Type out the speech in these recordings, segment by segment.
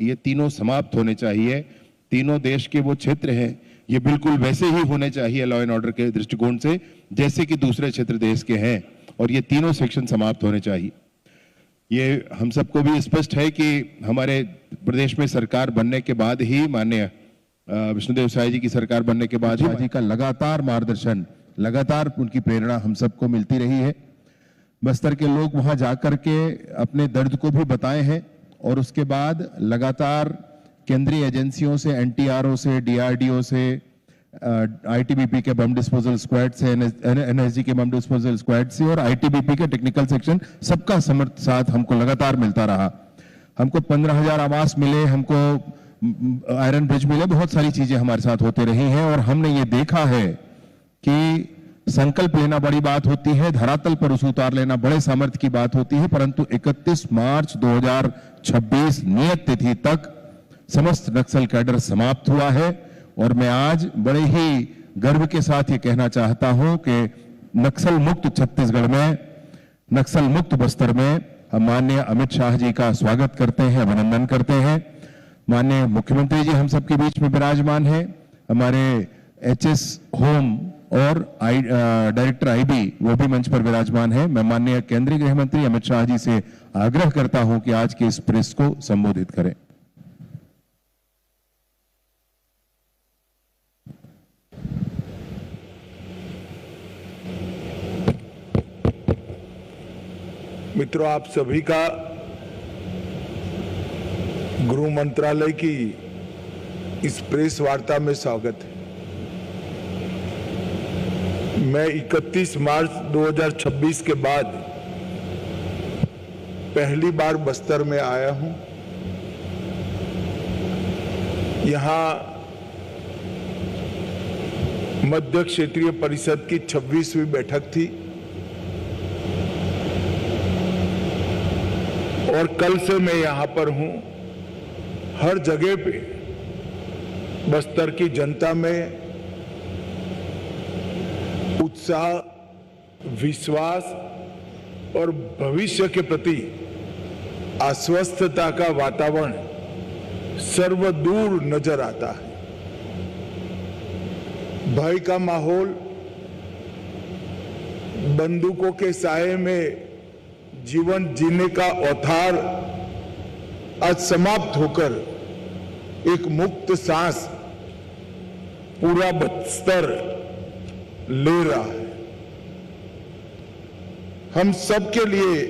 ये तीनों समाप्त होने चाहिए। तीनों देश के वो क्षेत्र हैं, ये बिल्कुल वैसे ही होने चाहिए लॉ एंड ऑर्डर के दृष्टिकोण से जैसे कि दूसरे क्षेत्र देश के हैं, और ये तीनों सेक्शन समाप्त होने चाहिए। ये हम सबको भी स्पष्ट है कि हमारे प्रदेश में सरकार बनने के बाद ही, माननीय विष्णुदेव साय जी की सरकार बनने के बाद ही का लगातार मार्गदर्शन, लगातार उनकी प्रेरणा हम सबको मिलती रही है। बस्तर के लोग वहां जाकर के अपने दर्द को भी बताए हैं, और उसके बाद लगातार केंद्रीय एजेंसियों से, एनटीआरओ से, डीआरडीओ से, आईटीबीपी के बम डिस्पोजल स्क्वाड से, एनएसजी के बम डिस्पोजल स्क्वाड से और आईटीबीपी के टेक्निकल सेक्शन, सबका साथ हमको लगातार मिलता रहा। हमको 15,000 आवास मिले, हमको आयरन ब्रिज मिले, बहुत सारी चीजें हमारे साथ होते रही हैं, और हमने ये देखा है कि संकल्प लेना बड़ी बात होती है, धरातल पर उसे उतार लेना बड़े सामर्थ्य की बात होती है, परंतु 31 मार्च 2026 नियत तिथि तक समस्त नक्सल कैडर समाप्त हुआ है। और मैं आज बड़े ही गर्व के साथ ये कहना चाहता हूं कि नक्सल मुक्त छत्तीसगढ़ में, नक्सल मुक्त बस्तर में हम माननीय अमित शाह जी का स्वागत करते हैं, अभिनंदन करते हैं। माननीय मुख्यमंत्री जी हम सबके बीच में विराजमान हैं, हमारे एचएस होम और डायरेक्टर आईबी वो भी मंच पर विराजमान है। मैं माननीय केंद्रीय गृह मंत्री अमित शाह जी से आग्रह करता हूं कि आज के इस प्रेस को संबोधित करें। मित्रों, आप सभी का गृह मंत्रालय की इस प्रेस वार्ता में स्वागत है। मैं 31 मार्च 2026 के बाद पहली बार बस्तर में आया हूं। यहां मध्य क्षेत्रीय परिषद की 26वीं बैठक थी, और कल से मैं यहां पर हूं। हर जगह पे बस्तर की जनता में उत्साह, विश्वास और भविष्य के प्रति आश्वस्तता का वातावरण सर्वदूर नजर आता है। भय का माहौल, बंदूकों के साए में जीवन जीने का औथार आज समाप्त होकर एक मुक्त सांस पूरा बस्तर ले रहा है। हम सब के लिए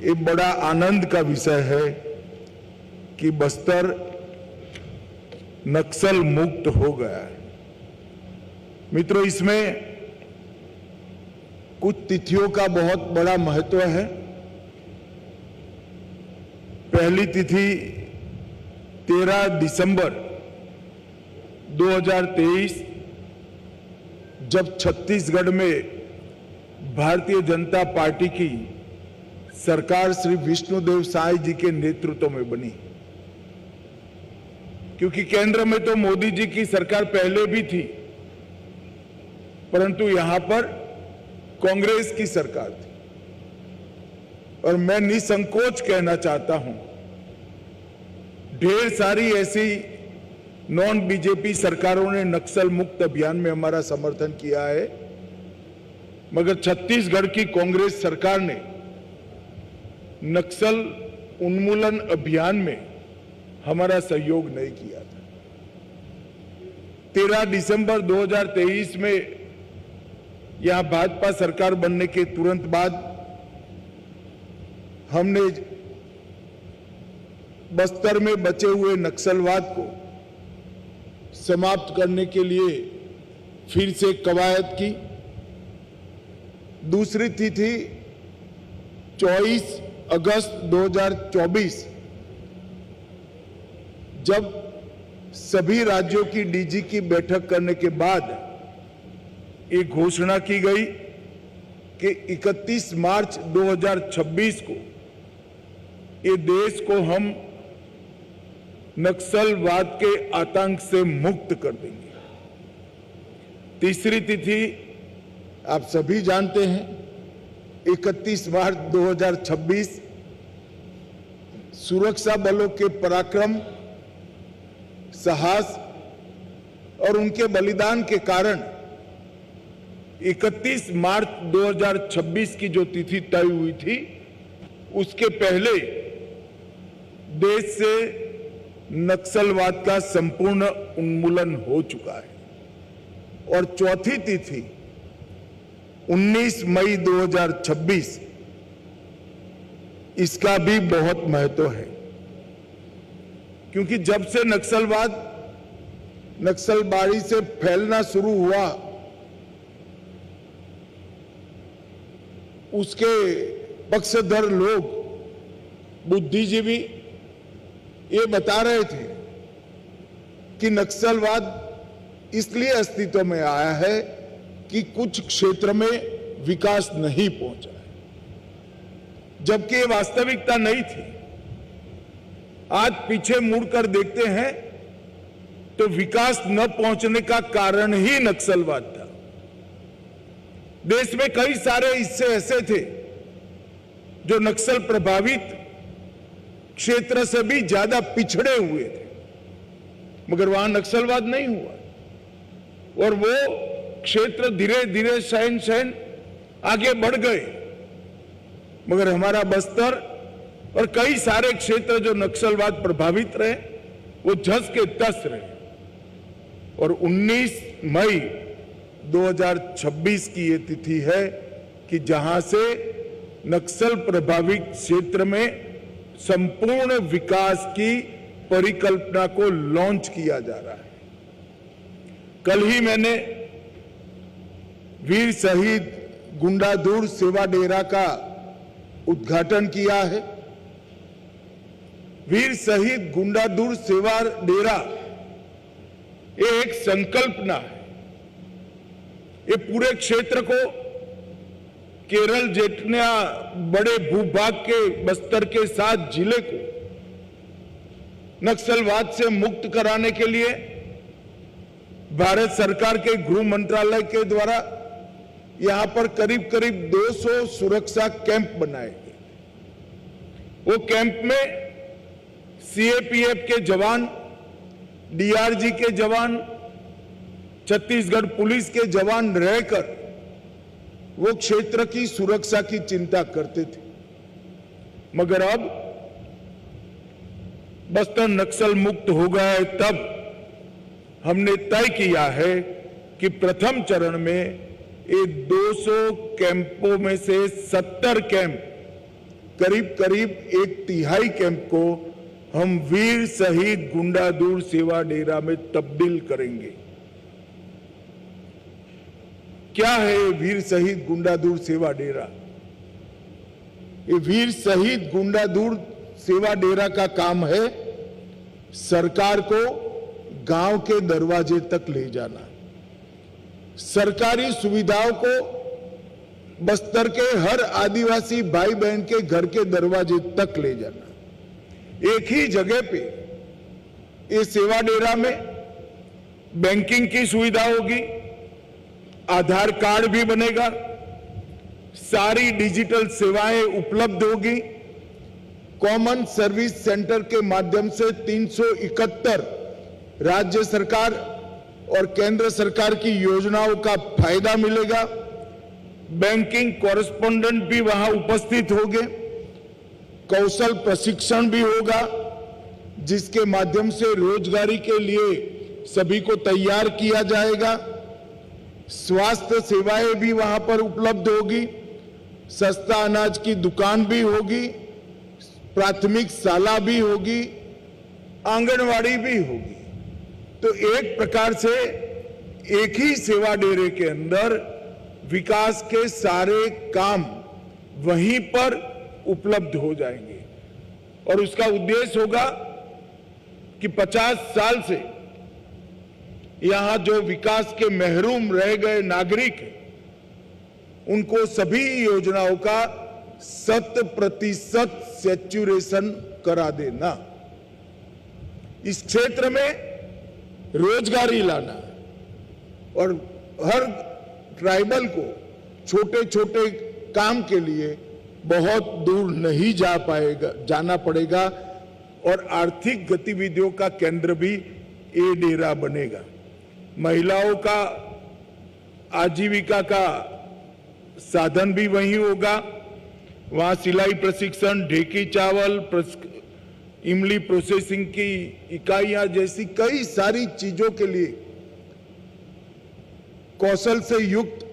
एक बड़ा आनंद का विषय है कि बस्तर नक्सल मुक्त हो गया है। मित्रों, इसमें कुछ तिथियों का बहुत बड़ा महत्व है। पहली तिथि 13 दिसंबर 2023, जब छत्तीसगढ़ में भारतीय जनता पार्टी की सरकार श्री विष्णुदेव साय जी के नेतृत्व में बनी। क्योंकि केंद्र में तो मोदी जी की सरकार पहले भी थी, परंतु यहां पर कांग्रेस की सरकार थी। और मैं निसंकोच कहना चाहता हूं, ढेर सारी ऐसी नॉन बीजेपी सरकारों ने नक्सल मुक्त अभियान में हमारा समर्थन किया है, मगर छत्तीसगढ़ की कांग्रेस सरकार ने नक्सल उन्मूलन अभियान में हमारा सहयोग नहीं किया था। 13 दिसंबर 2023 में यहां भाजपा सरकार बनने के तुरंत बाद हमने बस्तर में बचे हुए नक्सलवाद को समाप्त करने के लिए फिर से कवायद की। दूसरी तिथि 24 अगस्त 2024, जब सभी राज्यों की डीजी की बैठक करने के बाद एक घोषणा की गई कि 31 मार्च 2026 को ये देश को हम नक्सलवाद के आतंक से मुक्त कर देंगे। तीसरी तिथि आप सभी जानते हैं, 31 मार्च 2026, सुरक्षा बलों के पराक्रम, साहस और उनके बलिदान के कारण 31 मार्च 2026 की जो तिथि तय हुई थी, उसके पहले देश से नक्सलवाद का संपूर्ण उन्मूलन हो चुका है। और चौथी तिथि 19 मई 2026, इसका भी बहुत महत्व है, क्योंकि जब से नक्सलबाड़ी से फैलना शुरू हुआ, उसके पक्षधर लोग, बुद्धिजीवी ये बता रहे थे कि नक्सलवाद इसलिए अस्तित्व में आया है कि कुछ क्षेत्र में विकास नहीं पहुंचा है, जबकि ये वास्तविकता नहीं थी। आज पीछे मुड़कर देखते हैं तो विकास न पहुंचने का कारण ही नक्सलवाद था। देश में कई सारे हिस्से ऐसे थे जो नक्सल प्रभावित क्षेत्र से भी ज्यादा पिछड़े हुए थे, मगर वहां नक्सलवाद नहीं हुआ और वो क्षेत्र धीरे धीरे शहन आगे बढ़ गए। मगर हमारा बस्तर और कई सारे क्षेत्र जो नक्सलवाद प्रभावित रहे, वो झस के तस रहे। और 19 मई 2026 की ये तिथि है कि जहां से नक्सल प्रभावित क्षेत्र में संपूर्ण विकास की परिकल्पना को लॉन्च किया जा रहा है। कल ही मैंने वीर शहीद गुंडाधुर सेवा डेरा का उद्घाटन किया है। वीर शहीद गुंडाधुर सेवा डेरा ये एक संकल्पना है। ये पूरे क्षेत्र को, केरल जितने बड़े भूभाग के बस्तर के 7 जिले को नक्सलवाद से मुक्त कराने के लिए भारत सरकार के गृह मंत्रालय के द्वारा यहां पर करीब करीब 200 सुरक्षा कैंप बनाए गए। वो कैंप में सीएपीएफ के जवान, डीआरजी के जवान, छत्तीसगढ़ पुलिस के जवान रहकर वो क्षेत्र की सुरक्षा की चिंता करते थे। मगर अब बस्तर नक्सल मुक्त हो गया है, तब हमने तय किया है कि प्रथम चरण में ये 200 कैंपों में से 70 कैंप, करीब करीब 1/3 कैंप को हम वीर शहीद गुंडाधुर सेवा डेरा में तब्दील करेंगे। क्या है वीर शहीद गुंडाधुर सेवा डेरा? ये वीर शहीद गुंडाधुर सेवा डेरा का काम है सरकार को गांव के दरवाजे तक ले जाना, सरकारी सुविधाओं को बस्तर के हर आदिवासी भाई बहन के घर के दरवाजे तक ले जाना। एक ही जगह पे ये सेवा डेरा में बैंकिंग की सुविधा होगी, आधार कार्ड भी बनेगा, सारी डिजिटल सेवाएं उपलब्ध होगी। कॉमन सर्विस सेंटर के माध्यम से 371 राज्य सरकार और केंद्र सरकार की योजनाओं का फायदा मिलेगा। बैंकिंग कॉरेस्पोंडेंट भी वहां उपस्थित होंगे, कौशल प्रशिक्षण भी होगा, जिसके माध्यम से रोजगारी के लिए सभी को तैयार किया जाएगा। स्वास्थ्य सेवाएं भी वहां पर उपलब्ध होगी, सस्ता अनाज की दुकान भी होगी, प्राथमिक शाला भी होगी, आंगनवाड़ी भी होगी। तो एक प्रकार से एक ही सेवा डेरे के अंदर विकास के सारे काम वहीं पर उपलब्ध हो जाएंगे। और उसका उद्देश्य होगा कि 50 साल से यहां जो विकास के महरूम रह गए नागरिक हैं, उनको सभी योजनाओं का 100% सैचुरेशन करा देना, इस क्षेत्र में रोजगारी लाना और हर ट्राइबल को छोटे छोटे काम के लिए बहुत दूर नहीं जाना पड़ेगा। और आर्थिक गतिविधियों का केंद्र भी ये डेरा बनेगा। महिलाओं का आजीविका का साधन भी वहीं होगा। वहां सिलाई प्रशिक्षण, ढेकी चावल, इमली प्रोसेसिंग की इकाइयां जैसी कई सारी चीजों के लिए कौशल से युक्त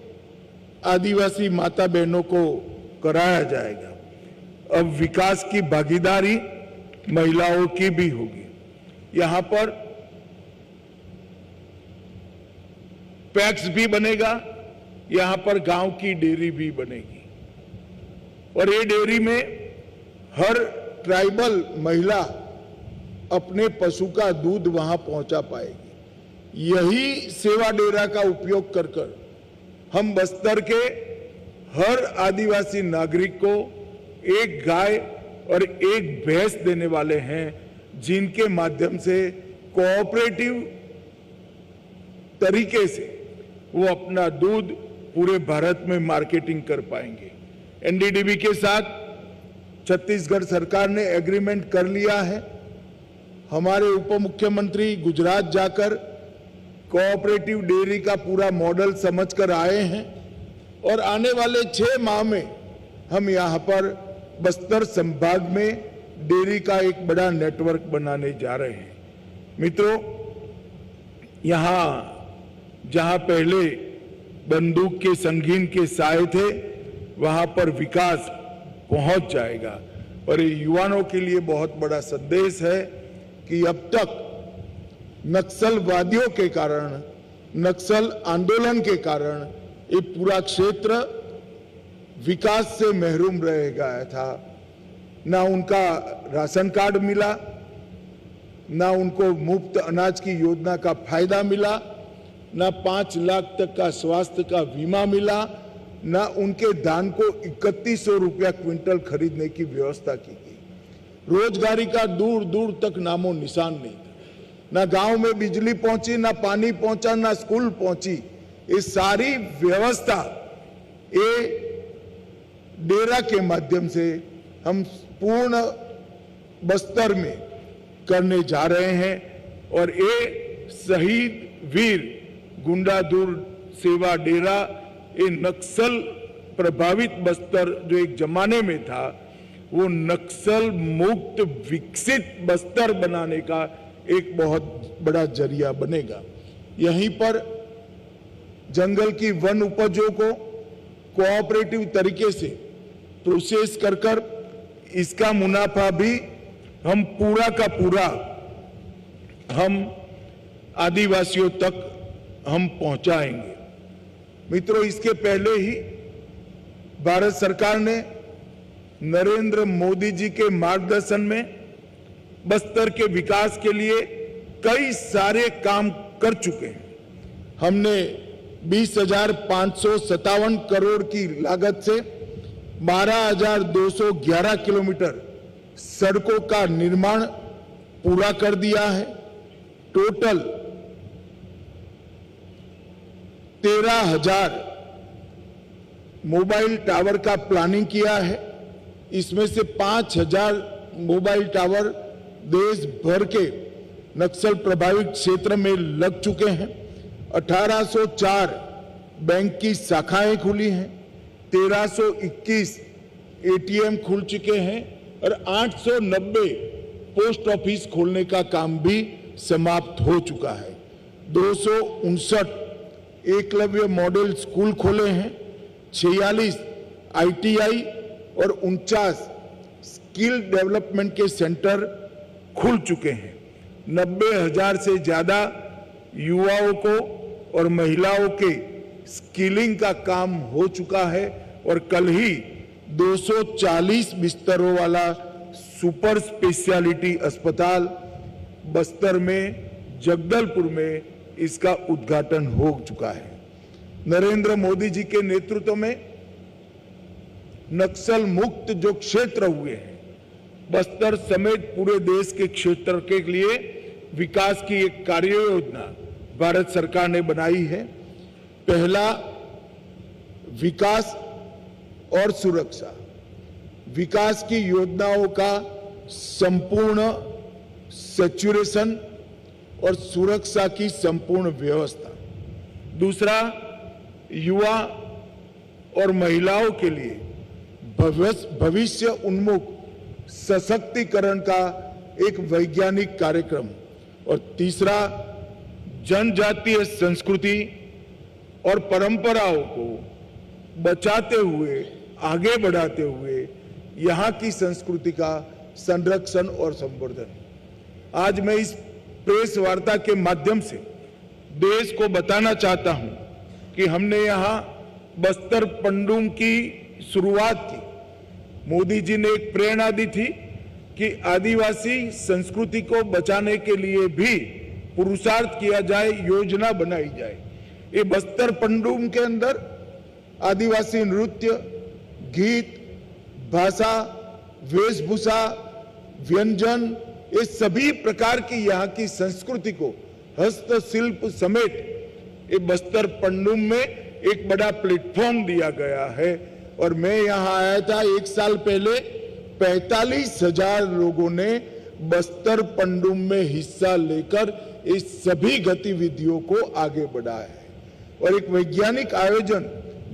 आदिवासी माता बहनों को कराया जाएगा। अब विकास की भागीदारी महिलाओं की भी होगी। यहां पर पैक्स भी बनेगा, यहां पर गांव की डेयरी भी बनेगी और ये डेयरी में हर ट्राइबल महिला अपने पशु का दूध वहां पहुंचा पाएगी। यही सेवा डेरा का उपयोग कर हम बस्तर के हर आदिवासी नागरिक को एक गाय और एक भैंस देने वाले हैं, जिनके माध्यम से कोऑपरेटिव तरीके से वो अपना दूध पूरे भारत में मार्केटिंग कर पाएंगे। एनडीडीबी के साथ छत्तीसगढ़ सरकार ने एग्रीमेंट कर लिया है। हमारे उप मुख्यमंत्री गुजरात जाकर कोऑपरेटिव डेयरी का पूरा मॉडल समझकर आए हैं और आने वाले 6 माह में हम यहां पर बस्तर संभाग में डेयरी का एक बड़ा नेटवर्क बनाने जा रहे हैं। मित्रों, यहां जहां पहले बंदूक के संगीन के साए थे, वहां पर विकास पहुंच जाएगा और ये युवाओं के लिए बहुत बड़ा संदेश है कि अब तक नक्सलवादियों के कारण, नक्सल आंदोलन के कारण ये पूरा क्षेत्र विकास से महरूम रह गया था। ना उनका राशन कार्ड मिला, ना उनको मुफ्त अनाज की योजना का फायदा मिला, ना 5 लाख तक का स्वास्थ्य का बीमा मिला, ना उनके धान को 3100 रुपया क्विंटल खरीदने की व्यवस्था की गई। रोजगारी का दूर दूर तक नामो निशान नहीं था। ना गांव में बिजली पहुंची, ना पानी पहुंचा, ना स्कूल पहुंची। ये सारी व्यवस्था ये डेरा के माध्यम से हम पूर्ण बस्तर में करने जा रहे हैं और ये शहीद वीर गुंडादुर सेवा डेरा, ये नक्सल प्रभावित बस्तर जो एक जमाने में था, वो नक्सल मुक्त विकसित बस्तर बनाने का एक बहुत बड़ा जरिया बनेगा। यहीं पर जंगल की वन उपजों को कोऑपरेटिव तरीके से प्रोसेस कर इसका मुनाफा भी हम पूरा का पूरा हम आदिवासियों तक हम पहुंचाएंगे। मित्रों, इसके पहले ही भारत सरकार ने नरेंद्र मोदी जी के मार्गदर्शन में बस्तर के विकास के लिए कई सारे काम कर चुके हैं। हमने 20,557 करोड़ की लागत से 12,211 किलोमीटर सड़कों का निर्माण पूरा कर दिया है। टोटल 13,000 मोबाइल टावर का प्लानिंग किया है। इसमें से 5,000 मोबाइल टावर देश भर के नक्सल प्रभावित क्षेत्र में लग चुके हैं। 1804 बैंक की शाखाएं खुली हैं, 1321 एटीएम खुल चुके हैं और 890 पोस्ट ऑफिस खोलने का काम भी समाप्त हो चुका है। 259 एकलव्य मॉडल स्कूल खोले हैं, 46 आईटीआई और 49 स्किल डेवलपमेंट के सेंटर खुल चुके हैं। 90,000 से ज्यादा युवाओं को और महिलाओं के स्किलिंग का काम हो चुका है और कल ही 240 बिस्तरों वाला सुपर स्पेशलिटी अस्पताल बस्तर में, जगदलपुर में इसका उद्घाटन हो चुका है। नरेंद्र मोदी जी के नेतृत्व में नक्सल मुक्त जो क्षेत्र हुए हैं, बस्तर समेत पूरे देश के क्षेत्र के लिए विकास की एक कार्य योजना भारत सरकार ने बनाई है। पहला, विकास और सुरक्षा। विकास की योजनाओं का संपूर्ण सेचुरेशन और सुरक्षा की संपूर्ण व्यवस्था। दूसरा, युवा और महिलाओं के लिए भविष्य उन्मुख सशक्तिकरण का एक वैज्ञानिक कार्यक्रम। और तीसरा, जनजातीय संस्कृति और परंपराओं को बचाते हुए, आगे बढ़ाते हुए यहाँ की संस्कृति का संरक्षण और संवर्धन। आज मैं इस प्रेस वार्ता के माध्यम से देश को बताना चाहता हूं कि हमने यहाँ बस्तर पंडुम की शुरुआत की। मोदी जी ने एक प्रेरणा दी थी कि आदिवासी संस्कृति को बचाने के लिए भी पुरुषार्थ किया जाए, योजना बनाई जाए। ये बस्तर पंडुम के अंदर आदिवासी नृत्य, गीत, भाषा, वेशभूषा, व्यंजन, ये सभी प्रकार की यहाँ की संस्कृति को हस्तशिल्प समेत ये बस्तर पंडुम में एक बड़ा प्लेटफॉर्म दिया गया है। और मैं यहाँ आया था 1 साल पहले, 45,000 लोगों ने बस्तर पंडुम में हिस्सा लेकर इस सभी गतिविधियों को आगे बढ़ाया है। और एक वैज्ञानिक आयोजन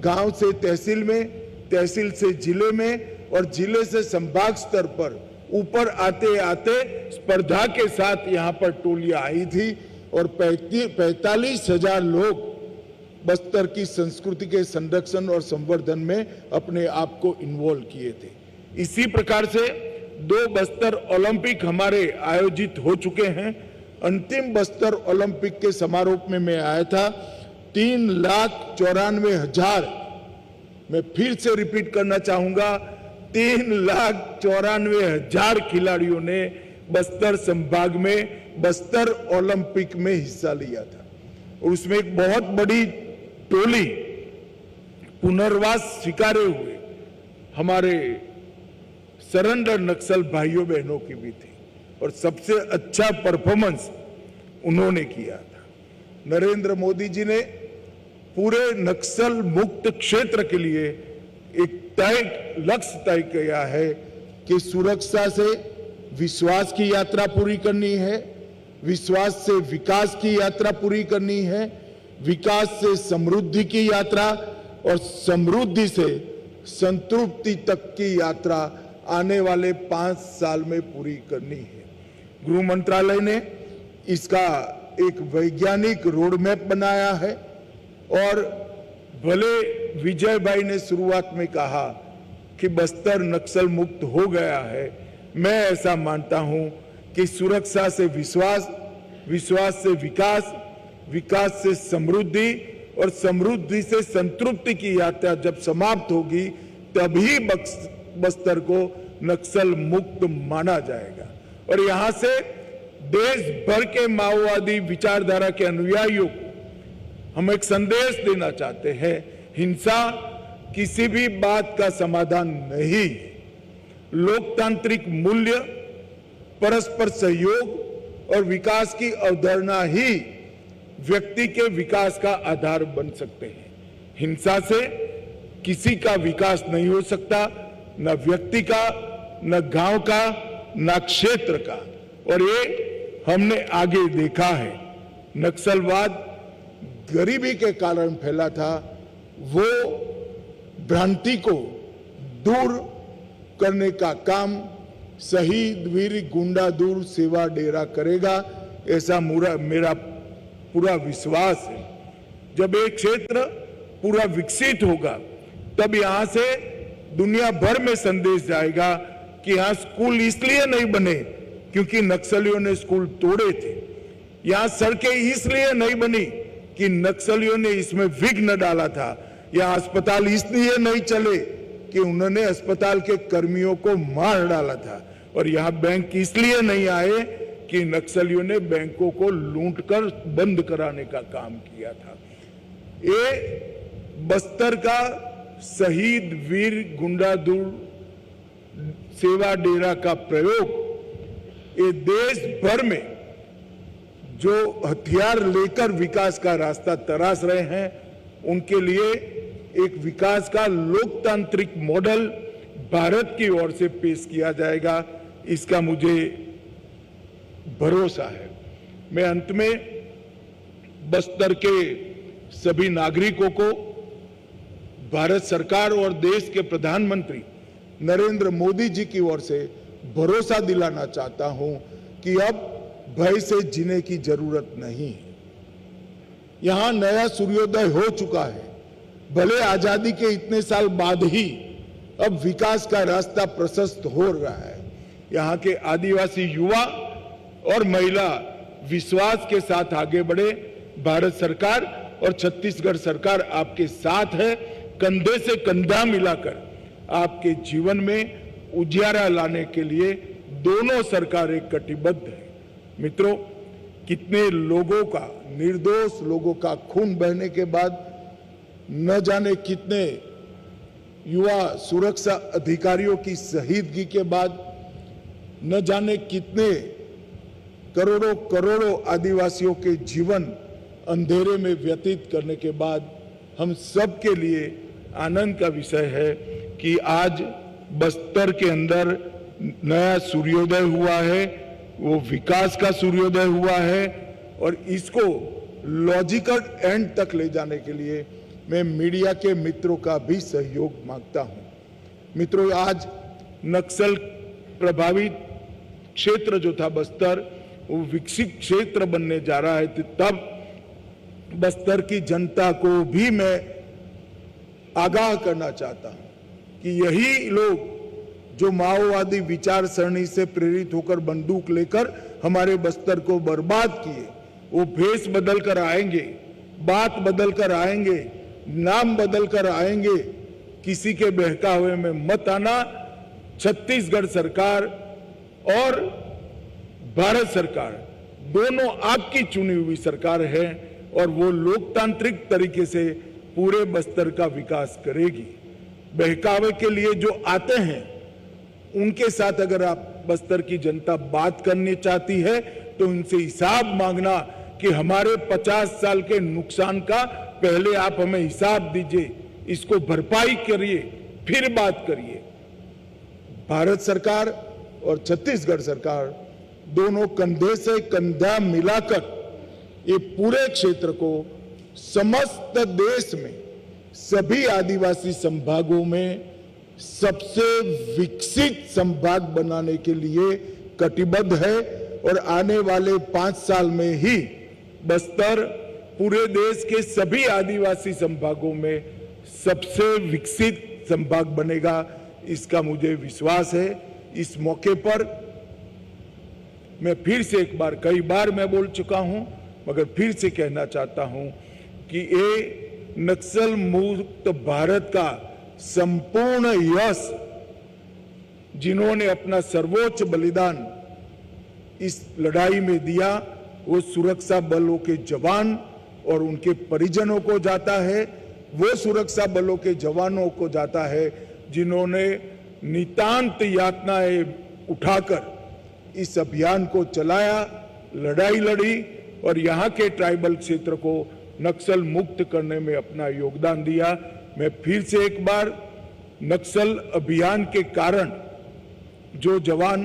गांव से तहसील में, तहसील से जिले में और जिले से संभाग स्तर पर ऊपर आते आते स्पर्धा के साथ यहाँ पर टोलियां आई थी और 45,000 लोग बस्तर की संस्कृति के संरक्षण और संवर्धन में अपने आप को इन्वॉल्व किए थे। इसी प्रकार से 2 बस्तर ओलंपिक हमारे आयोजित हो चुके हैं। अंतिम बस्तर ओलंपिक के समारोह में मैं आया था। 3,94,000, मैं फिर से रिपीट करना चाहूंगा, 3,94,000 खिलाड़ियों ने बस्तर संभाग में बस्तर ओलंपिक में हिस्सा लिया था। और उसमें एक बहुत बड़ी टोली पुनर्वास स्वीकारे हुए हमारे सरेंडर नक्सल भाइयों बहनों की भी थी और सबसे अच्छा परफॉर्मेंस उन्होंने किया था। नरेंद्र मोदी जी ने पूरे नक्सल मुक्त क्षेत्र के लिए एक लक्ष्य तय किया है कि सुरक्षा से विश्वास की यात्रा पूरी करनी है, विश्वास से विकास की यात्रा पूरी करनी है, विकास से समृद्धि की यात्रा और समृद्धि से संतृप्ति तक की यात्रा आने वाले 5 साल में पूरी करनी है। गृह मंत्रालय ने इसका एक वैज्ञानिक रोड मैप बनाया है। और भले विजय भाई ने शुरुआत में कहा कि बस्तर नक्सल मुक्त हो गया है, मैं ऐसा मानता हूं कि सुरक्षा से विश्वास, विश्वास से विकास, विकास से समृद्धि और समृद्धि से संतृप्ति की यात्रा जब समाप्त होगी तभी बस्तर को नक्सल मुक्त माना जाएगा। और यहां से देश भर के माओवादी विचारधारा के अनुयायियों को हम एक संदेश देना चाहते हैं, हिंसा किसी भी बात का समाधान नहीं। लोकतांत्रिक मूल्य, परस्पर सहयोग और विकास की अवधारणा ही व्यक्ति के विकास का आधार बन सकते हैं। हिंसा से किसी का विकास नहीं हो सकता, न व्यक्ति का, न गांव का, न क्षेत्र का। और ये हमने आगे देखा है। नक्सलवाद गरीबी के कारण फैला था, वो भ्रांति को दूर करने का काम शहीद वीर गुंडा दूर सेवा डेरा करेगा, ऐसा मेरा पूरा विश्वास है। जब एक क्षेत्र पूरा विकसित होगा तब यहां से दुनिया भर में संदेश जाएगा कि यहां स्कूल इसलिए नहीं बने क्योंकि नक्सलियों ने स्कूल तोड़े थे। यहां सड़कें इसलिए नहीं बनी कि नक्सलियों ने इसमें विघ्न डाला था। यहां अस्पताल इसलिए नहीं चले कि उन्होंने अस्पताल के कर्मियों को मार डाला था। और यहां बैंक इसलिए नहीं आए कि नक्सलियों ने बैंकों को लूटकर बंद कराने का काम किया था। ये बस्तर का शहीद वीर गुंडादूर सेवा डेरा का प्रयोग ये देश भर में जो हथियार लेकर विकास का रास्ता तराश रहे हैं उनके लिए एक विकास का लोकतांत्रिक मॉडल भारत की ओर से पेश किया जाएगा। इसका मुझे भरोसा है। मैं अंत में बस्तर के सभी नागरिकों को भारत सरकार और देश के प्रधानमंत्री नरेंद्र मोदी जी की ओर से भरोसा दिलाना चाहता हूं कि अब भय से जीने की जरूरत नहीं है। यहां नया सूर्योदय हो चुका है। भले आजादी के इतने साल बाद ही अब विकास का रास्ता प्रशस्त हो रहा है। यहां के आदिवासी युवा और महिला विश्वास के साथ आगे बढ़े। भारत सरकार और छत्तीसगढ़ सरकार आपके साथ है। कंधे से कंधा मिलाकर आपके जीवन में उजियारा लाने के लिए दोनों सरकारें कटिबद्ध है। मित्रों, कितने लोगों का, निर्दोष लोगों का खून बहने के बाद, न जाने कितने युवा सुरक्षा अधिकारियों की शहीदगी के बाद, न जाने कितने करोड़ों करोड़ों आदिवासियों के जीवन अंधेरे में व्यतीत करने के बाद हम सब के लिए आनंद का विषय है कि आज बस्तर के अंदर नया सूर्योदय हुआ है। वो विकास का सूर्योदय हुआ है और इसको लॉजिकल एंड तक ले जाने के लिए मैं मीडिया के मित्रों का भी सहयोग मांगता हूं। मित्रों, आज नक्सल प्रभावित क्षेत्र जो था बस्तर, वो विकसित क्षेत्र बनने जा रहा है। तब बस्तर की जनता को भी मैं आगाह करना चाहता हूं कि यही लोग जो माओवादी विचार सरणी से प्रेरित होकर बंदूक लेकर हमारे बस्तर को बर्बाद किए, वो भेष बदल कर आएंगे, बात बदल कर आएंगे, नाम बदल कर आएंगे। किसी के बहकावे में मत आना। छत्तीसगढ़ सरकार और भारत सरकार दोनों आपकी चुनी हुई सरकार है और वो लोकतांत्रिक तरीके से पूरे बस्तर का विकास करेगी। बहकावे के लिए जो आते हैं उनके साथ अगर आप बस्तर की जनता बात करनी चाहती है तो उनसे हिसाब मांगना कि हमारे 50 साल के नुकसान का पहले आप हमें हिसाब दीजिए, इसको भरपाई करिए, फिर बात करिए। भारत सरकार और छत्तीसगढ़ सरकार दोनों कंधे से कंधा मिलाकर ये पूरे क्षेत्र को समस्त देश में सभी आदिवासी संभागों में सबसे विकसित संभाग बनाने के लिए कटिबद्ध है और आने वाले 5 साल में ही बस्तर पूरे देश के सभी आदिवासी संभागों में सबसे विकसित संभाग बनेगा, इसका मुझे विश्वास है। इस मौके पर मैं फिर से एक बार, कई बार मैं बोल चुका हूं मगर फिर से कहना चाहता हूं कि ये नक्सल मुक्त भारत का संपूर्ण यश, जिन्होंने अपना सर्वोच्च बलिदान इस लड़ाई में दिया, वो सुरक्षा बलों के जवान और उनके परिजनों को जाता है। वो सुरक्षा बलों के जवानों को जाता है जिन्होंने नितांत यातनाएं उठाकर इस अभियान को चलाया, लड़ाई लड़ी और यहाँ के ट्राइबल क्षेत्र को नक्सल मुक्त करने में अपना योगदान दिया। मैं फिर से एक बार नक्सल अभियान के कारण जो जवान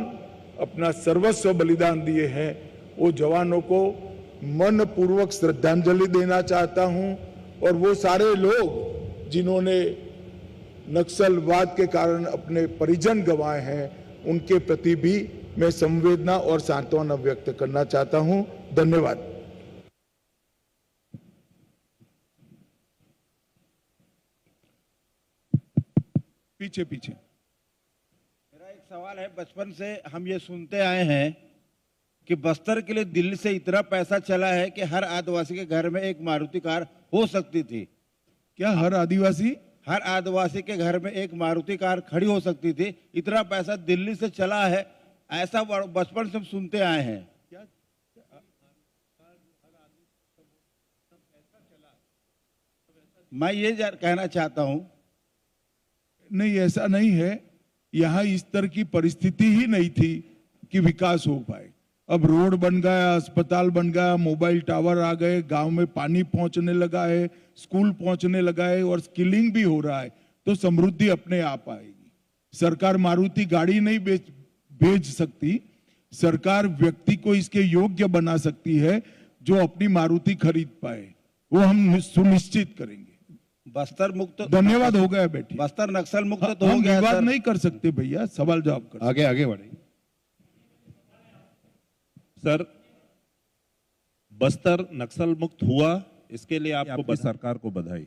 अपना सर्वस्व बलिदान दिए हैं, वो जवानों को मनपूर्वक श्रद्धांजलि देना चाहता हूं और वो सारे लोग जिन्होंने नक्सलवाद के कारण अपने परिजन गंवाए हैं, उनके प्रति भी मैं संवेदना और सांत्वना व्यक्त करना चाहता हूं। धन्यवाद। पीछे पीछे मेरा एक सवाल है। बचपन से हम ये सुनते आए हैं कि बस्तर के लिए दिल्ली से इतना पैसा चला है कि हर आदिवासी के घर में एक मारुति कार हो सकती थी। क्या हर आदिवासी के घर में एक मारुति कार खड़ी हो सकती थी? इतना पैसा दिल्ली से चला है, ऐसा बचपन से हम सुनते आए हैं। मैं ये कहना चाहता हूं, नहीं, ऐसा नहीं है। यहाँ इस तरह की परिस्थिति ही नहीं थी कि विकास हो पाए। अब रोड बन गया, अस्पताल बन गया, मोबाइल टावर आ गए, गांव में पानी पहुंचने लगा है, स्कूल पहुंचने लगा है और स्किलिंग भी हो रहा है, तो समृद्धि अपने आप आएगी। सरकार मारुति गाड़ी नहीं भेज सकती, सरकार व्यक्ति को इसके योग्य बना सकती है जो अपनी मारुति खरीद पाए, वो हम सुनिश्चित करेंगे। बस्तर मुक्त धन्यवाद, हो गया बेटी। बस्तर नक्सल मुक्त तो हो हम गया विवाद सर। नहीं कर सकते भैया, सवाल जवाब कर। आगे आगे बढ़े। सर, बस्तर नक्सल मुक्त हुआ, इसके लिए आपकी सरकार को बधाई।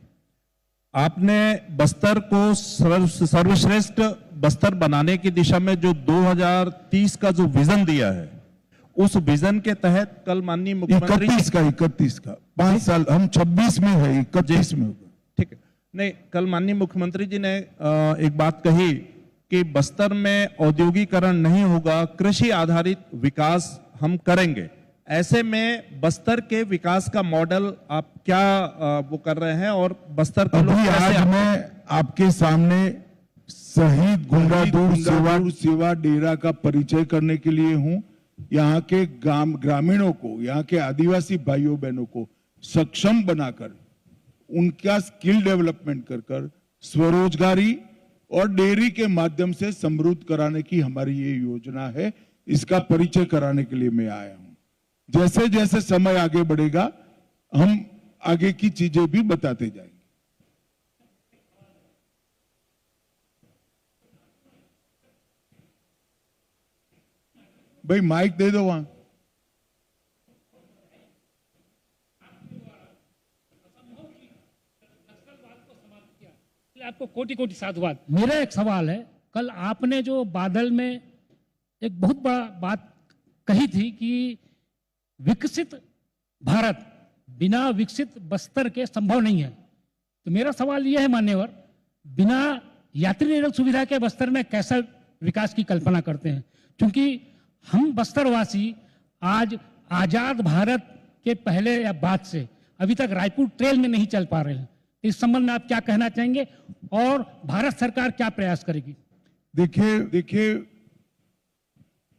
आपने बस्तर को सर्वश्रेष्ठ बस्तर बनाने की दिशा में जो 2030 का जो विजन दिया है, उस विजन के तहत कल माननीय मुख्यमंत्री 31 का 5 साल, हम 26 में है, 31 में होगा। ठीक है, नहीं, कल माननीय मुख्यमंत्री जी ने एक बात कही कि बस्तर में औद्योगिकरण नहीं होगा, कृषि आधारित विकास हम करेंगे। ऐसे में बस्तर के विकास का मॉडल आप क्या वो कर रहे हैं और बस्तर के लोग अभी कैसे आज मैं आपके सामने शहीद गुंडादूर सेवा डेरा का परिचय करने के लिए हूं। यहाँ के ग्रामीणों को, यहाँ के आदिवासी भाइयों बहनों को सक्षम बनाकर उनका स्किल डेवलपमेंट कर स्वरोजगारी और डेयरी के माध्यम से समृद्ध कराने की हमारी ये योजना है। इसका परिचय कराने के लिए मैं आया हूं। जैसे जैसे समय आगे बढ़ेगा हम आगे की चीजें भी बताते जाएंगे। भाई माइक दे दो वहां। आपको कोटि कोटि साधुवाद। मेरा एक सवाल है, कल आपने जो बादल में एक बहुत बड़ा बात कही थी कि विकसित भारत बिना विकसित बस्तर के संभव नहीं है। तो मेरा सवाल यह है मान्यवर, बिना यात्री निरक सुविधा के बस्तर में कैसा विकास की कल्पना करते हैं? क्योंकि हम बस्तरवासी आज आजाद भारत के पहले या बाद से अभी तक रायपुर ट्रेल में नहीं चल पा रहे हैं। इस संबंध में आप क्या कहना चाहेंगे और भारत सरकार क्या प्रयास करेगी? देखिए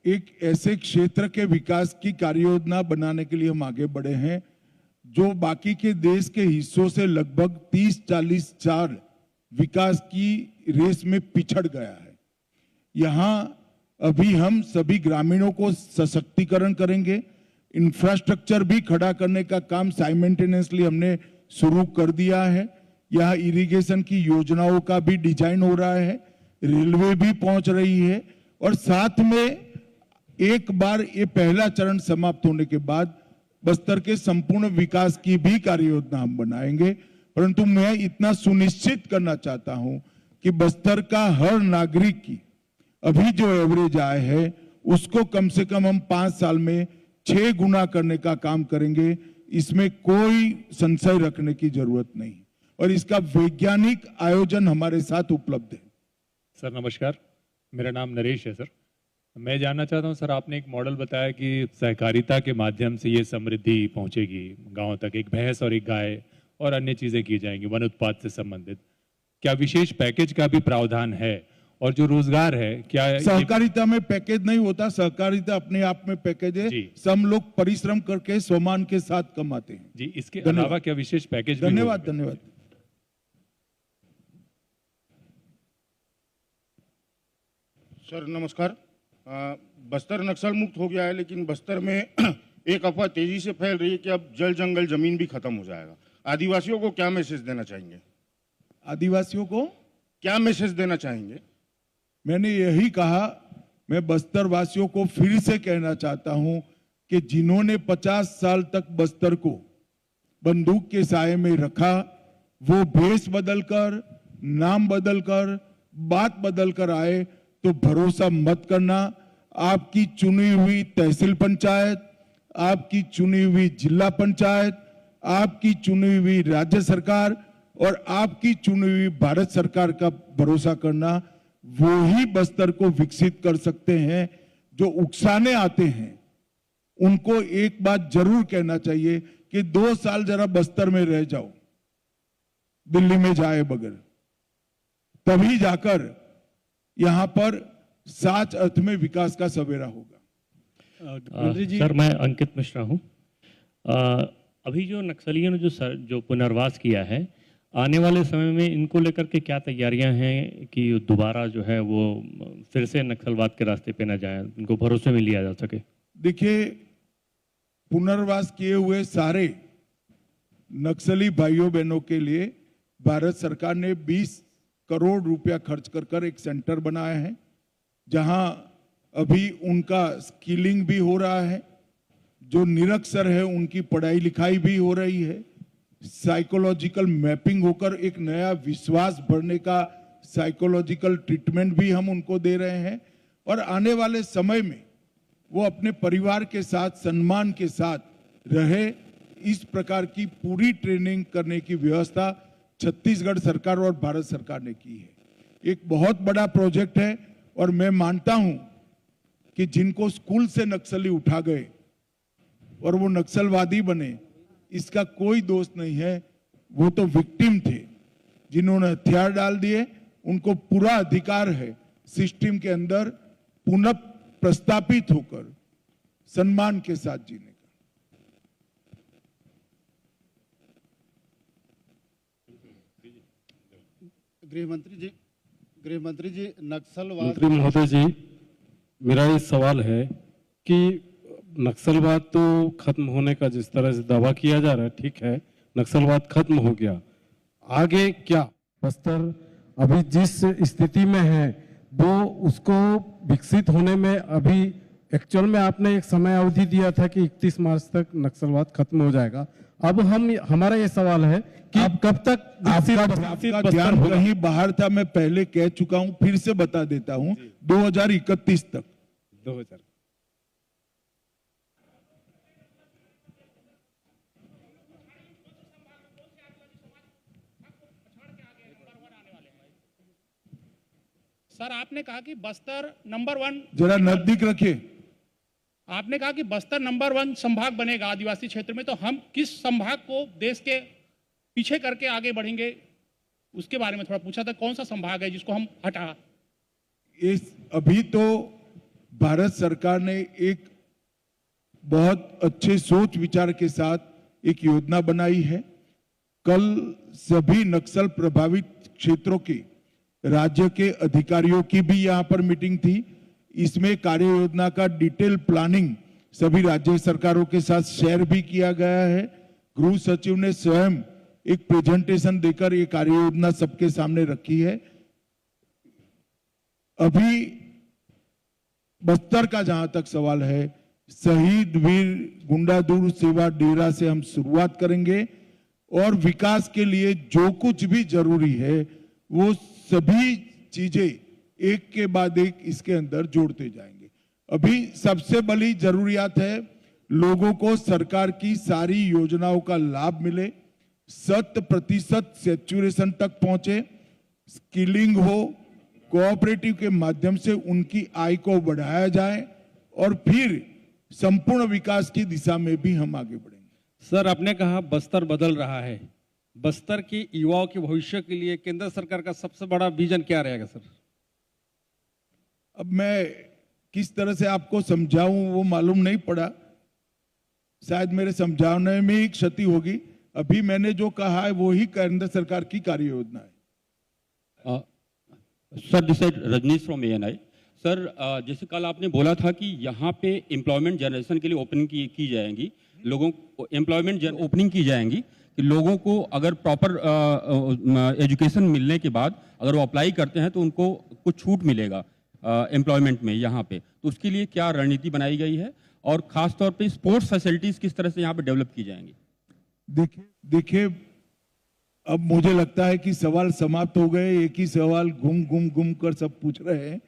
एक ऐसे क्षेत्र के विकास की कार्ययोजना बनाने के लिए हम आगे बढ़े हैं जो बाकी के देश के हिस्सों से लगभग 30-40 साल विकास की रेस में पिछड़ गया है। यहाँ अभी हम सभी ग्रामीणों को सशक्तिकरण करेंगे, इंफ्रास्ट्रक्चर भी खड़ा करने का काम साइमल्टेनियसली हमने शुरू कर दिया है। यहाँ इरिगेशन की योजनाओं का भी डिजाइन हो रहा है, रेलवे भी पहुंच रही है और साथ में एक बार ये पहला चरण समाप्त होने के बाद बस्तर के संपूर्ण विकास की भी कार्ययोजना हम बनाएंगे। परंतु मैं इतना सुनिश्चित करना चाहता हूं कि बस्तर का हर नागरिक की अभी जो एवरेज आय है उसको कम से कम हम 5 साल में 6 गुना करने का काम करेंगे। इसमें कोई संशय रखने की जरूरत नहीं और इसका वैज्ञानिक आयोजन हमारे साथ उपलब्ध है। सर नमस्कार, मेरा नाम नरेश है। सर मैं जानना चाहता हूं, सर आपने एक मॉडल बताया कि सहकारिता के माध्यम से ये समृद्धि पहुंचेगी गांव तक, एक भैंस और एक गाय और अन्य चीजें की जाएंगी वन उत्पाद से संबंधित। क्या विशेष पैकेज का भी प्रावधान है? और जो रोजगार है क्या सहकारिता में पैकेज नहीं होता, सहकारिता अपने आप में पैकेज है। सब लोग परिश्रम करके सम्मान के साथ कमाते हैं जी। इसके अलावा क्या विशेष पैकेज? धन्यवाद धन्यवाद। सर नमस्कार। बस्तर नक्सल मुक्त हो गया है, लेकिन बस्तर में एक अफवाह तेजी से फैल रही है कि अब जल जंगल जमीन भी खत्म हो जाएगा। आदिवासियों को क्या मैसेज देना चाहेंगे? आदिवासियों को क्या मैसेज देना चाहेंगे? मैंने यही कहा, मैं बस्तर वासियों को फिर से कहना चाहता हूं कि जिन्होंने 50 साल तक बस्तर को बंदूक के साए में रखा, वो भेष बदलकर, नाम बदलकर, बात बदलकर आए तो भरोसा मत करना। आपकी चुनी हुई तहसील पंचायत, आपकी चुनी हुई जिला पंचायत, आपकी चुनी हुई राज्य सरकार और आपकी चुनी हुई भारत सरकार का भरोसा करना, वो ही बस्तर को विकसित कर सकते हैं। जो उकसाने आते हैं उनको एक बात जरूर कहना चाहिए कि 2 साल जरा बस्तर में रह जाओ, दिल्ली में जाए बगैर, तभी जाकर यहां पर साच अर्थ में विकास का सवेरा होगा। सर मैं अंकित मिश्रा हूं। अभी जो नक्सलियों ने जो पुनर्वास किया है, आने वाले समय में इनको लेकर के क्या तैयारियां हैं कि दोबारा जो है वो फिर से नक्सलवाद के रास्ते पे ना जाए, उनको भरोसे में लिया जा सके? देखिए, पुनर्वास किए हुए सारे नक्सली भाइयों बहनों के लिए भारत सरकार ने 20 करोड़ रुपया खर्च कर एक सेंटर बनाया है, जहां अभी उनका स्किलिंग भी हो रहा है, जो निरक्षर है उनकी पढ़ाई लिखाई भी हो रही है, साइकोलॉजिकल मैपिंग होकर एक नया विश्वास बढ़ने का साइकोलॉजिकल ट्रीटमेंट भी हम उनको दे रहे हैं, और आने वाले समय में वो अपने परिवार के साथ सम्मान के साथ रहे, इस प्रकार की पूरी ट्रेनिंग करने की व्यवस्था छत्तीसगढ़ सरकार और भारत सरकार ने की है। एक बहुत बड़ा प्रोजेक्ट है, और मैं मानता हूं कि जिनको स्कूल से नक्सली उठा गए और वो नक्सलवादी बने, इसका कोई दोष नहीं है, वो तो विक्टिम थे जिन्होंने हथियार डाल दिए। उनको पूरा अधिकार है सिस्टम के अंदर पुनः प्रस्तापित होकर सम्मान के साथ जीने का। गृहमंत्री जी, नक्सलवाद मंत्री महोदय जी, मेरा ये सवाल है कि नक्सलवाद तो खत्म होने का जिस तरह से दावा किया जा रहा है, ठीक है, नक्सलवाद खत्म हो गया, आगे क्या? बस्तर अभी जिस स्थिति में है वो उसको विकसित होने में अभी एक्चुअल में आपने एक समय अवधि दिया था कि 31 मार्च तक नक्सलवाद खत्म हो जाएगा। अब हमारा ये सवाल है कि अब कब तक आपका ध्यान कहीं बाहर था, मैं पहले कह चुका हूं, फिर से बता देता हूं, 2031 तक। 2000 सर, आपने कहा कि बस्तर नंबर 1, जरा नजदीक रखिए। आपने कहा कि बस्तर नंबर 1 संभाग बनेगा आदिवासी क्षेत्र में, तो हम किस संभाग को देश के पीछे करके आगे बढ़ेंगे, उसके बारे में थोड़ा पूछा था। कौन सा संभाग है जिसको हम हटा? अभी तो भारत सरकार ने एक बहुत अच्छे सोच विचार के साथ एक योजना बनाई है। कल सभी नक्सल प्रभावित क्षेत्रों के राज्य के अधिकारियों की भी यहां पर मीटिंग थी। इसमें कार्य योजना का डिटेल प्लानिंग सभी राज्य सरकारों के साथ शेयर भी किया गया है। गृह सचिव ने स्वयं एक प्रेजेंटेशन देकर ये कार्य योजना सबके सामने रखी है। अभी बस्तर का जहां तक सवाल है, शहीद वीर गुंडादुर सेवा डेरा से हम शुरुआत करेंगे, और विकास के लिए जो कुछ भी जरूरी है वो सभी चीजें एक के बाद एक इसके अंदर जोड़ते जाएंगे। अभी सबसे बड़ी जरूरियात है लोगों को सरकार की सारी योजनाओं का लाभ मिले, 100% सैचुरेशन तक पहुंचे, स्किलिंग हो, कोऑपरेटिव के माध्यम से उनकी आय को बढ़ाया जाए, और फिर संपूर्ण विकास की दिशा में भी हम आगे बढ़ेंगे। सर, आपने कहा बस्तर बदल रहा है, बस्तर के युवाओं के भविष्य के लिए केंद्र सरकार का सबसे बड़ा विजन क्या रहेगा सर? अब मैं किस तरह से आपको समझाऊं वो मालूम नहीं पड़ा, शायद मेरे समझाने में ही क्षति होगी। अभी मैंने जो कहा है वो ही केंद्र सरकार की कार्य योजना है। Sir, this is Rajnish from ANI। Sir, जैसे कल आपने बोला था कि यहाँ पे एम्प्लॉयमेंट जनरेशन के लिए ओपनिंग की जाएंगी, लोगों को एम्प्लॉयमेंट ओपनिंग की जाएंगी कि लोगों को अगर प्रॉपर एजुकेशन मिलने के बाद अगर वो अप्लाई करते हैं तो उनको कुछ छूट मिलेगा एम्प्लॉयमेंट में यहाँ पे, तो उसके लिए क्या रणनीति बनाई गई है, और खास तौर पे स्पोर्ट्स फैसिलिटीज किस तरह से यहाँ पे डेवलप की जाएंगी? देखिए, अब मुझे लगता है कि सवाल समाप्त हो गए, एक ही सवाल घूम कर सब पूछ रहे हैं।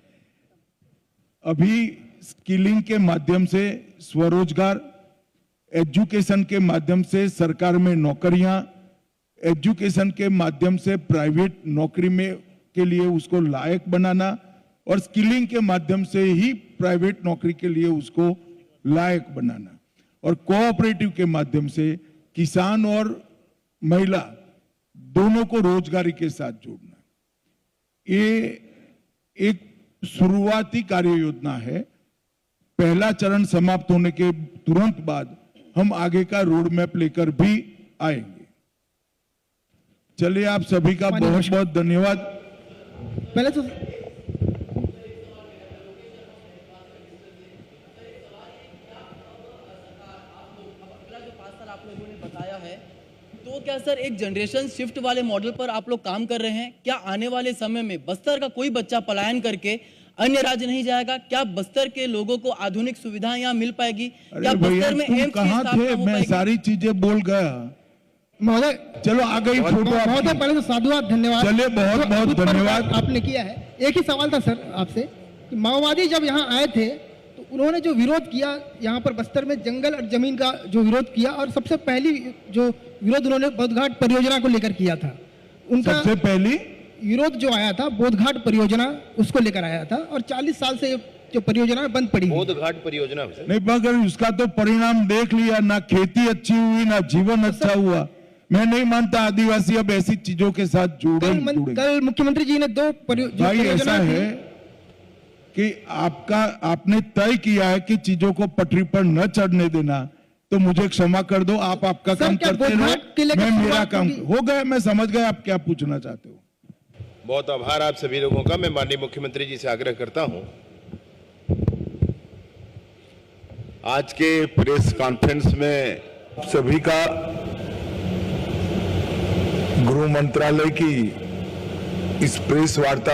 अभी स्किलिंग के माध्यम से स्वरोजगार, एजुकेशन के माध्यम से सरकार में नौकरियां, एजुकेशन के माध्यम से प्राइवेट नौकरी में के लिए उसको लायक बनाना, और स्किलिंग के माध्यम से ही प्राइवेट नौकरी के लिए उसको लायक बनाना, और कोऑपरेटिव के माध्यम से किसान और महिला दोनों को रोजगारी के साथ जोड़ना। ये एक शुरुआती कार्य योजना है। पहला चरण समाप्त होने के तुरंत बाद हम आगे का रोड मैप लेकर भी आएंगे। चलिए, आप सभी का बहुत बहुत धन्यवाद। पहले तो आप लोगों ने बताया है, तो क्या सर एक जनरेशन शिफ्ट वाले मॉडल पर आप लोग काम कर रहे हैं? क्या आने वाले समय में बस्तर का कोई बच्चा पलायन करके अन्य राज्य नहीं जाएगा? क्या बस्तर के लोगों को आधुनिक सुविधाएं यहाँ मिल पाएगी? क्या अरे भैया, बस्तर में तुम एम्स की कहाँ स्थापना थे? हो मैं पाएगी? सारी चीजें बोल गया। महोदय, चलो आ गई फोटो महोदय आपकी। पहले तो साधुवाद, धन्यवाद। चलिए, बहुत बहुत उत्तर धन्यवाद। आपने किया है। एक ही सवाल था सर आपसे कि माओवादी जब यहाँ आए थे तो उन्होंने जो विरोध किया यहाँ पर बस्तर में जंगल और जमीन का जो विरोध किया, और सबसे पहली जो विरोध उन्होंने बोधघाट परियोजना को लेकर किया था। उनका सबसे पहली विरोध जो आया था बोधघाट परियोजना, उसको लेकर आया था, और 40 साल से जो परियोजना बंद पड़ी हुई। बोधघाट परियोजना नहीं, मगर उसका तो परिणाम देख लिया ना, खेती अच्छी हुई ना जीवन अच्छा हुआ। मैं नहीं मानता आदिवासी अब ऐसी चीजों के साथ जुड़े। कल मुख्यमंत्री जी ने दो भाई ऐसा है कि आपने तय किया है कि चीजों को पटरी पर न चढ़ने देना, तो मुझे क्षमा कर दो। आप आपका काम करते रहो, मैं मेरा काम हो गया। मैं समझ गया आप क्या पूछना चाहते हो। बहुत आभार आप सभी लोगों का। मैं माननीय मुख्यमंत्री जी से आग्रह करता हूं, आज के प्रेस कॉन्फ्रेंस में सभी का गृह मंत्रालय की इस प्रेस वार्ता